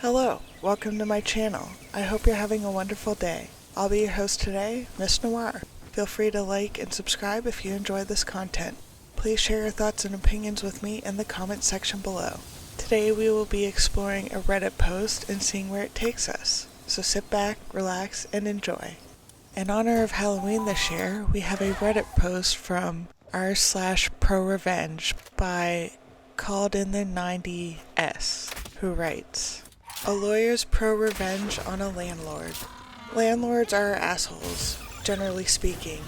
Hello, welcome to my channel. I hope you're having a wonderful day. I'll be your host today, Miss Noir. Feel free to like and subscribe if you enjoy this content. Please share your thoughts and opinions with me in the comment section below. Today we will be exploring a Reddit post and seeing where it takes us. So sit back, relax, and enjoy. In honor of Halloween this year, we have a Reddit post from r/ProRevenge by Called in the 90s, who writes, "A lawyer's pro-revenge on a landlord. Landlords are assholes, generally speaking.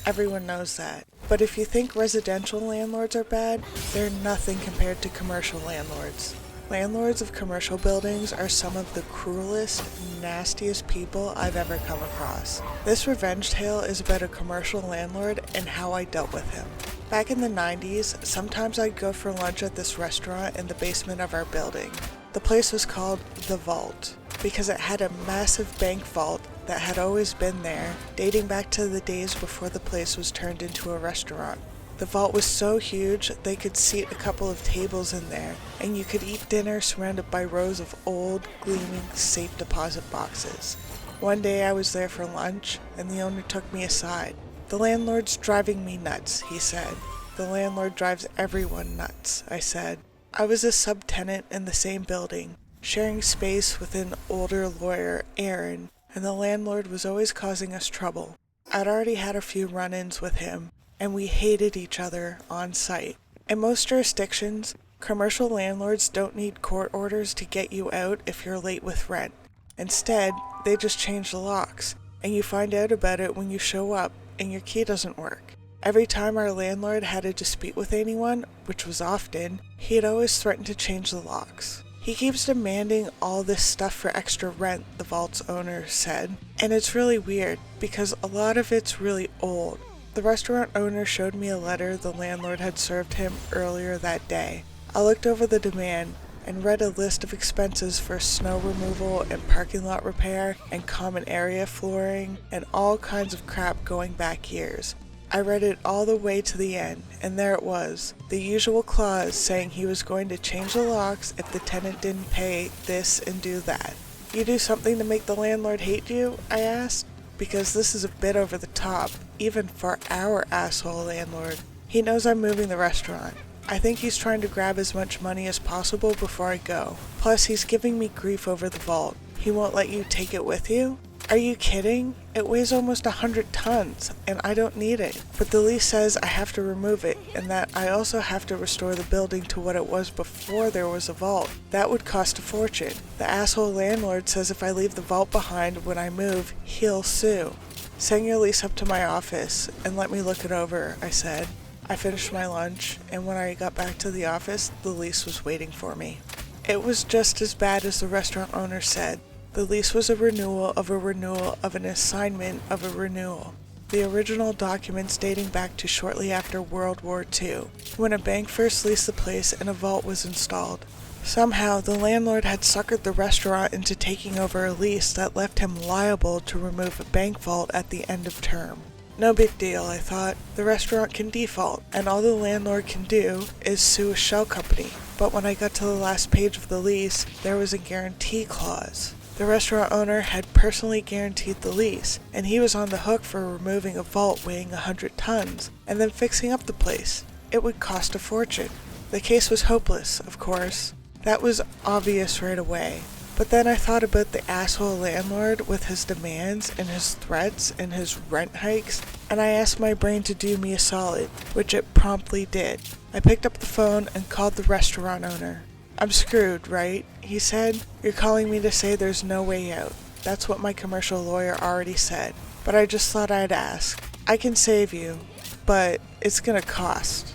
Everyone knows that. But if you think residential landlords are bad, they're nothing compared to commercial landlords. Landlords of commercial buildings are some of the cruelest, nastiest people I've ever come across. This revenge tale is about a commercial landlord and how I dealt with him. Back in the 90s, sometimes I'd go for lunch at this restaurant in the basement of our building. The place was called The Vault because it had a massive bank vault that had always been there, dating back to the days before the place was turned into a restaurant. The vault was so huge they could seat a couple of tables in there, and you could eat dinner surrounded by rows of old, gleaming safe deposit boxes. One day I was there for lunch, and the owner took me aside. 'The landlord's driving me nuts,' he said. 'The landlord drives everyone nuts,' I said. I was a subtenant in the same building, sharing space with an older lawyer, Aaron, and the landlord was always causing us trouble. I'd already had a few run-ins with him, and we hated each other on site. In most jurisdictions, commercial landlords don't need court orders to get you out if you're late with rent. Instead, they just change the locks, and you find out about it when you show up and your key doesn't work. Every time our landlord had a dispute with anyone, which was often, he'd always threaten to change the locks. He keeps demanding all this stuff for extra rent, the vault's owner said, and it's really weird because a lot of it's really old. The restaurant owner showed me a letter the landlord had served him earlier that day. I looked over the demand and read a list of expenses for snow removal and parking lot repair and common area flooring and all kinds of crap going back years. I read it all the way to the end, and there it was, the usual clause saying he was going to change the locks if the tenant didn't pay this and do that. "You do something to make the landlord hate you?" I asked, because this is a bit over the top, even for our asshole landlord. He knows I'm moving the restaurant. I think he's trying to grab as much money as possible before I go. Plus, he's giving me grief over the vault. He won't let you take it with you? Are you kidding? It weighs almost 100 tons, and I don't need it. But the lease says I have to remove it, and that I also have to restore the building to what it was before there was a vault. That would cost a fortune. The asshole landlord says if I leave the vault behind when I move, he'll sue. "Send your lease up to my office, and let me look it over," I said. I finished my lunch, and when I got back to the office, the lease was waiting for me. It was just as bad as the restaurant owner said. The lease was a renewal of an assignment of a renewal. The original documents dating back to shortly after World War II, when a bank first leased the place and a vault was installed. Somehow, the landlord had suckered the restaurant into taking over a lease that left him liable to remove a bank vault at the end of term. No big deal, I thought. The restaurant can default, and all the landlord can do is sue a shell company. But when I got to the last page of the lease, there was a guarantee clause. The restaurant owner had personally guaranteed the lease, and he was on the hook for removing a vault weighing 100 tons, and then fixing up the place. It would cost a fortune. The case was hopeless, of course. That was obvious right away. But then I thought about the asshole landlord with his demands and his threats and his rent hikes, and I asked my brain to do me a solid, which it promptly did. I picked up the phone and called the restaurant owner. "I'm screwed, right?" he said. "You're calling me to say there's no way out." That's what my commercial lawyer already said, but I just thought I'd ask. "I can save you, but it's gonna cost."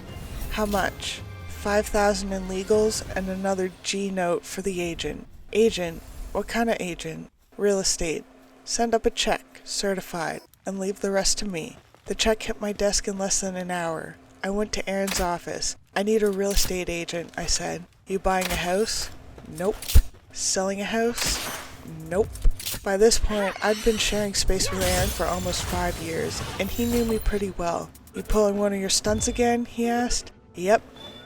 "How much?" $5,000 in legals and another G note for the agent. "Agent? What kind of agent?" "Real estate. Send up a check, certified, and leave the rest to me." The check hit my desk in less than an hour. I went to Aaron's office. "I need a real estate agent," I said. "You buying a house?" "Nope." "Selling a house?" "Nope." By this point, I'd been sharing space with Aaron for almost 5 years, and he knew me pretty well. "You pulling one of your stunts again?" he asked. "Yep,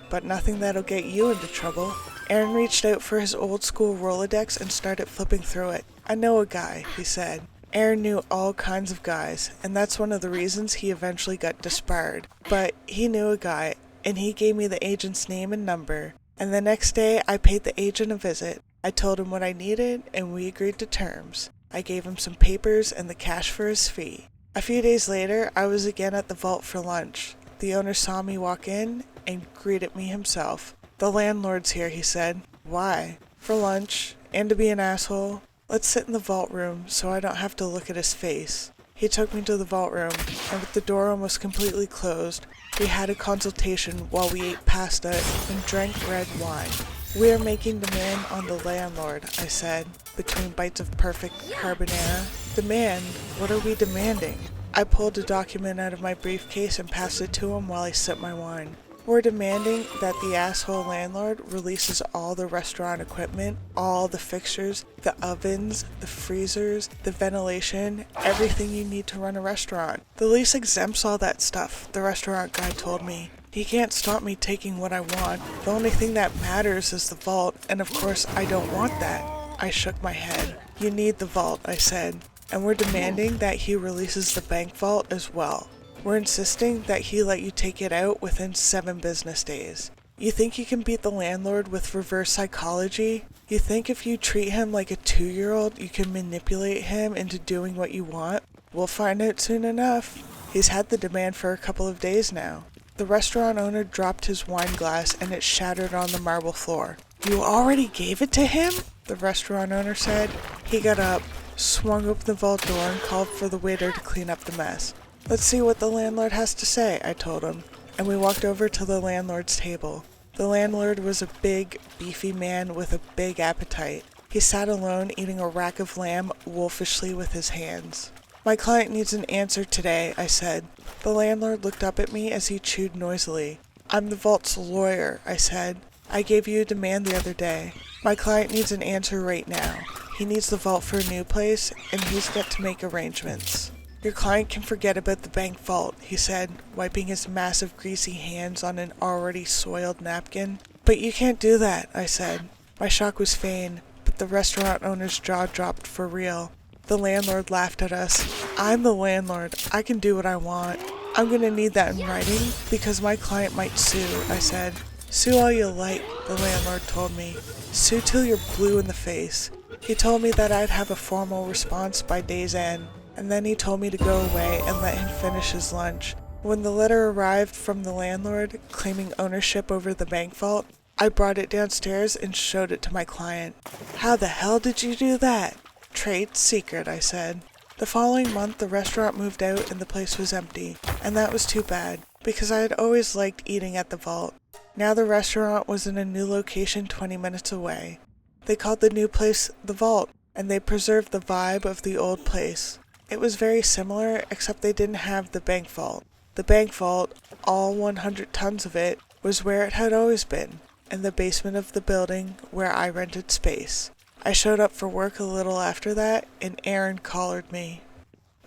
but nothing that'll get you into trouble." Aaron reached out for his old school Rolodex and started flipping through it. I know a guy, he said. Aaron knew all kinds of guys, and that's one of the reasons he eventually got disbarred. But he knew a guy, and he gave me the agent's name and number. And the next day, I paid the agent a visit. I told him what I needed, and we agreed to terms. I gave him some papers and the cash for his fee. A few days later, I was again at the vault for lunch. The owner saw me walk in and greeted me himself. "The landlord's here," he said. "Why?" "For lunch, and to be an asshole. Let's sit in the vault room so I don't have to look at his face." He took me to the vault room, and with the door almost completely closed, we had a consultation while we ate pasta and drank red wine. "We are making demand on the landlord," I said, between bites of perfect carbonara. "Demand? What are we demanding?" I pulled a document out of my briefcase and passed it to him while I sipped my wine. "We're demanding that the asshole landlord releases all the restaurant equipment, all the fixtures, the ovens, the freezers, the ventilation, everything you need to run a restaurant. The lease exempts all that stuff," the restaurant guy told me. "He can't stop me taking what I want. The only thing that matters is the vault, and of course I don't want that." I shook my head. "You need the vault," I said, "and we're demanding that he releases the bank vault as well. We're insisting that he let you take it out within 7 business days. You think you can beat the landlord with reverse psychology? You think if you treat him like a 2-year-old, you can manipulate him into doing what you want? We'll find out soon enough." He's had the demand for a couple of days now. The restaurant owner dropped his wine glass and it shattered on the marble floor. "You already gave it to him?" the restaurant owner said. He got up, swung open the vault door, and called for the waiter to clean up the mess. "Let's see what the landlord has to say," I told him, and we walked over to the landlord's table. The landlord was a big, beefy man with a big appetite. He sat alone eating a rack of lamb wolfishly with his hands. "My client needs an answer today," I said. The landlord looked up at me as he chewed noisily. "I'm the vault's lawyer," I said. "I gave you a demand the other day. My client needs an answer right now. He needs the vault for a new place, and he's got to make arrangements." "Your client can forget about the bank vault," he said, wiping his massive greasy hands on an already soiled napkin. "But you can't do that," I said. My shock was feigned, but the restaurant owner's jaw dropped for real. The landlord laughed at us. "I'm the landlord. I can do what I want." "I'm gonna need that in writing, because my client might sue," I said. "Sue all you like," the landlord told me. "Sue till you're blue in the face." He told me that I'd have a formal response by day's end, and then he told me to go away and let him finish his lunch. When the letter arrived from the landlord, claiming ownership over the bank vault, I brought it downstairs and showed it to my client. "How the hell did you do that?" "Trade secret," I said. The following month, the restaurant moved out and the place was empty, and that was too bad, because I had always liked eating at the vault. Now the restaurant was in a new location 20 minutes away. They called the new place the Vault, and they preserved the vibe of the old place. It was very similar, except they didn't have the bank vault. The bank vault, all 100 tons of it, was where it had always been, in the basement of the building where I rented space. I showed up for work a little after that, and Aaron collared me.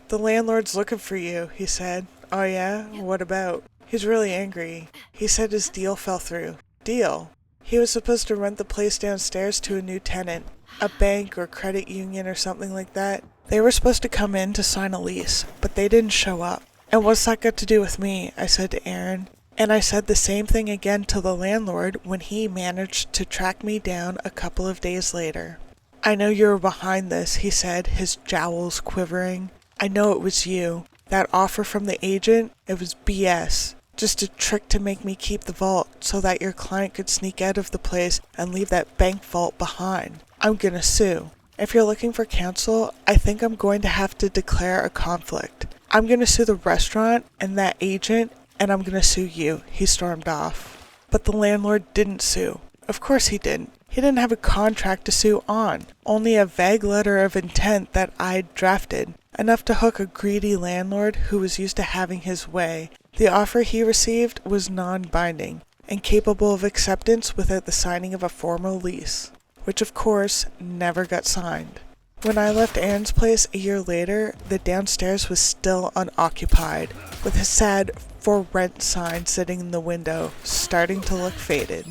"The landlord's looking for you," he said. "Oh yeah? What about?" "He's really angry. He said his deal fell through." "Deal?" "He was supposed to rent the place downstairs to a new tenant, a bank or credit union or something like that. They were supposed to come in to sign a lease, but they didn't show up." "And what's that got to do with me?" I said to Aaron. And I said the same thing again to the landlord when he managed to track me down a couple of days later. "I know you were behind this," he said, his jowls quivering. "I know it was you. That offer from the agent, it was BS. Just a trick to make me keep the vault so that your client could sneak out of the place and leave that bank vault behind. I'm gonna sue. If you're looking for counsel, I think I'm going to have to declare a conflict. I'm gonna sue the restaurant and that agent, and I'm gonna sue you." He stormed off. But the landlord didn't sue. Of course he didn't. He didn't have a contract to sue on, only a vague letter of intent that I'd drafted, enough to hook a greedy landlord who was used to having his way. The offer he received was non-binding, and capable of acceptance without the signing of a formal lease, which of course never got signed. When I left Aaron's place a year later, the downstairs was still unoccupied, with a sad "for rent" sign sitting in the window, starting to look faded.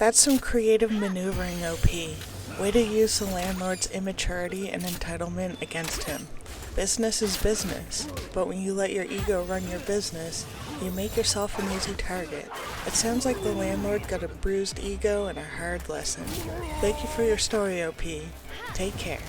That's some creative maneuvering, OP. Way to use the landlord's immaturity and entitlement against him. Business is business, but when you let your ego run your business, you make yourself an easy target. It sounds like the landlord got a bruised ego and a hard lesson. Thank you for your story, OP. Take care.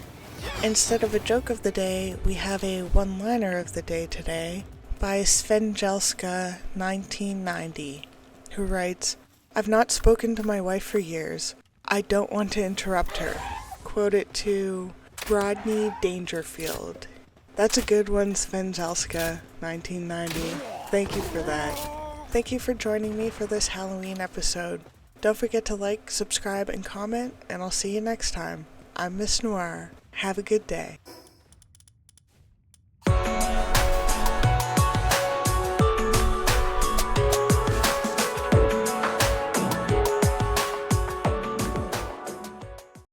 Instead of a joke of the day, we have a one-liner of the day today by Svenjelska 1990, who writes, "I've not spoken to my wife for years. I don't want to interrupt her." Quote it to Rodney Dangerfield. That's a good one, Svenjelska 1990. Thank you for that. Thank you for joining me for this Halloween episode. Don't forget to like, subscribe, and comment, and I'll see you next time. I'm Miss Noir. Have a good day.